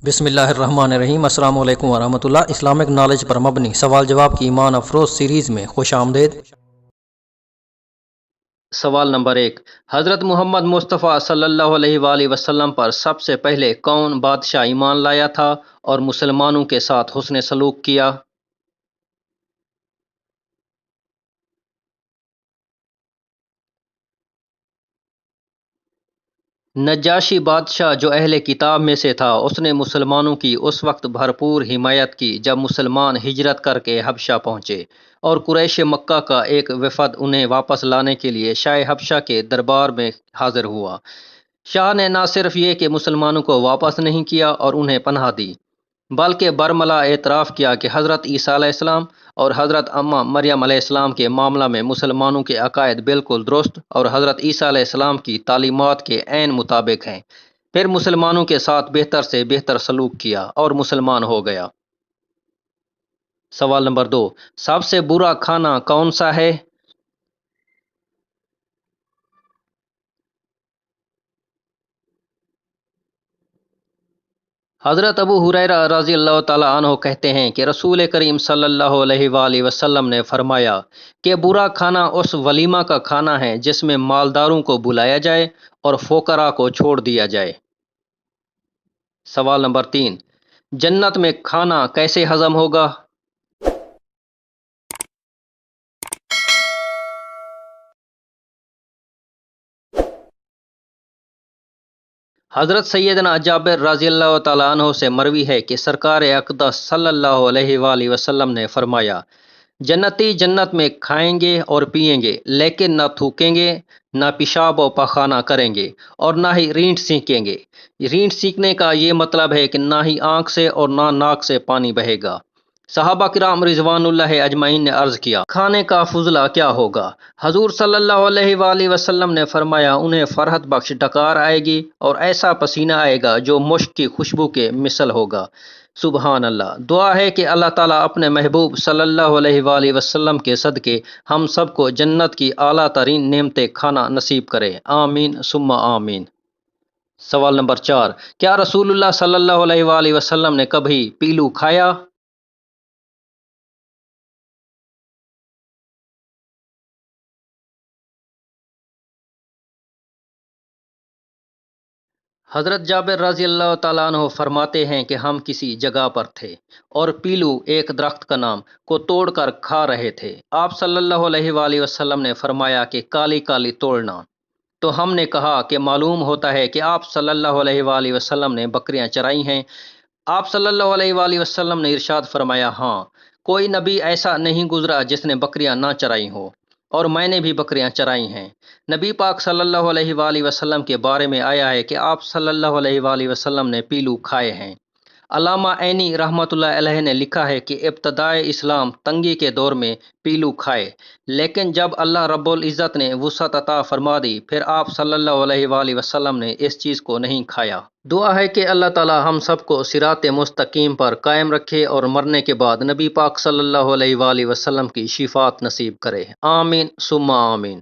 بسم اللہ الرحمن الرحیم۔ السلام علیکم ورحمۃ اللہ۔ اسلامک نالج پر مبنی سوال جواب کی ایمان افروز سیریز میں خوش آمدید۔ سوال نمبر 1، حضرت محمد مصطفیٰ صلی اللہ علیہ وآلہ وسلم پر سب سے پہلے کون بادشاہ ایمان لایا تھا اور مسلمانوں کے ساتھ حسن سلوک کیا؟ نجاشی بادشاہ جو اہل کتاب میں سے تھا، اس نے مسلمانوں کی اس وقت بھرپور حمایت کی جب مسلمان ہجرت کر کے حبشہ پہنچے اور قریش مکہ کا ایک وفد انہیں واپس لانے کے لیے شاہ حبشہ کے دربار میں حاضر ہوا۔ شاہ نے نہ صرف یہ کہ مسلمانوں کو واپس نہیں کیا اور انہیں پناہ دی، بلکہ برملا اعتراف کیا کہ حضرت عیسیٰ علیہ السلام اور حضرت اماں مریم علیہ السلام کے معاملہ میں مسلمانوں کے عقائد بالکل درست اور حضرت عیسیٰ علیہ السلام کی تعلیمات کے عین مطابق ہیں۔ پھر مسلمانوں کے ساتھ بہتر سے بہتر سلوک کیا اور مسلمان ہو گیا۔ سوال نمبر 2، سب سے برا کھانا کون سا ہے؟ حضرت ابو ہریرہ رضی اللہ تعالیٰ عنہ کہتے ہیں کہ رسول کریم صلی اللہ علیہ وآلہ وسلم نے فرمایا کہ برا کھانا اس ولیمہ کا کھانا ہے جس میں مالداروں کو بلایا جائے اور فقراء کو چھوڑ دیا جائے۔ سوال نمبر 3، جنت میں کھانا کیسے ہضم ہوگا؟ حضرت سیدنا جابر رضی اللہ تعالیٰ عنہ سے مروی ہے کہ سرکار اقدس صلی اللہ علیہ وآلہ وسلم نے فرمایا، جنتی جنت میں کھائیں گے اور پئیں گے لیکن نہ تھوکیں گے، نہ پیشاب و پخانہ کریں گے اور نہ ہی رینٹ سینکیں گے۔ رینٹ سینکنے کا یہ مطلب ہے کہ نہ ہی آنکھ سے اور نہ ناک سے پانی بہے گا۔ صحابہ کرام رضوان اللہ اجمعین نے عرض کیا، کھانے کا فضلہ کیا ہوگا؟ حضور صلی اللہ علیہ وآلہ وسلم نے فرمایا، انہیں فرحت بخش ڈکار آئے گی اور ایسا پسینہ آئے گا جو مشک کی خوشبو کے مثل ہوگا۔ سبحان اللہ۔ دعا ہے کہ اللہ تعالیٰ اپنے محبوب صلی اللہ علیہ وآلہ وسلم کے صدقے ہم سب کو جنت کی اعلیٰ ترین نعمتیں کھانا نصیب کرے، آمین ثم آمین۔ سوال نمبر 4، کیا رسول اللہ صلی اللہ علیہ وآلہ وسلم نے کبھی پیلو کھایا؟ حضرت جابر رضی اللہ تعالیٰ عنہ فرماتے ہیں کہ ہم کسی جگہ پر تھے اور پیلو ایک درخت کا نام کو توڑ کر کھا رہے تھے۔ آپ صلی اللہ علیہ وآلہ وسلم نے فرمایا کہ کالی کالی توڑنا۔ تو ہم نے کہا کہ معلوم ہوتا ہے کہ آپ صلی اللہ علیہ وآلہ وسلم نے بکریاں چرائی ہیں۔ آپ صلی اللہ علیہ وآلہ وسلم نے ارشاد فرمایا، ہاں، کوئی نبی ایسا نہیں گزرا جس نے بکریاں نہ چرائی ہو، اور میں نے بھی بکریاں چرائی ہیں۔ نبی پاک صلی اللہ علیہ وآلہ وسلم کے بارے میں آیا ہے کہ آپ صلی اللہ علیہ وآلہ وسلم نے پیلو کھائے ہیں۔ علامہ عینی رحمۃ اللہ علیہ نے لکھا ہے کہ ابتدائے اسلام تنگی کے دور میں پیلو کھائے، لیکن جب اللہ رب العزت نے وسعت عطا فرما دی پھر آپ صلی اللہ علیہ وآلہ وسلم نے اس چیز کو نہیں کھایا۔ دعا ہے کہ اللہ تعالی ہم سب کو صراط مستقیم پر قائم رکھے اور مرنے کے بعد نبی پاک صلی اللہ علیہ وآلہ وسلم کی شفاعت نصیب کرے، آمین ثم آمین۔